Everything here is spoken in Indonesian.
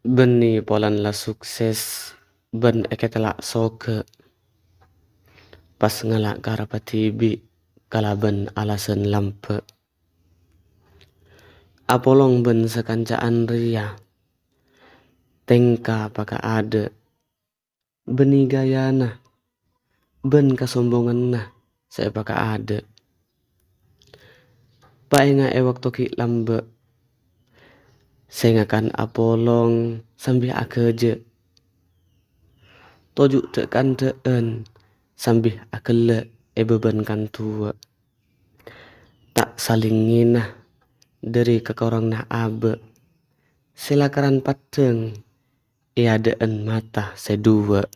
Beni polan la sukses ben eketela soke pas ngalak karapatibi kalaben alasan lampe. Apolong ben sekancaan ria tengka paka ade beni gayana ben kasombongan nah saya paka ade. Paenga ewak toki lambe sengakan apolong sambil akeje tojuk tekan teen sambil akele beban kan tua tak saling nginah dari kekorang nah abe silakaran pateng iadaan mata sedua.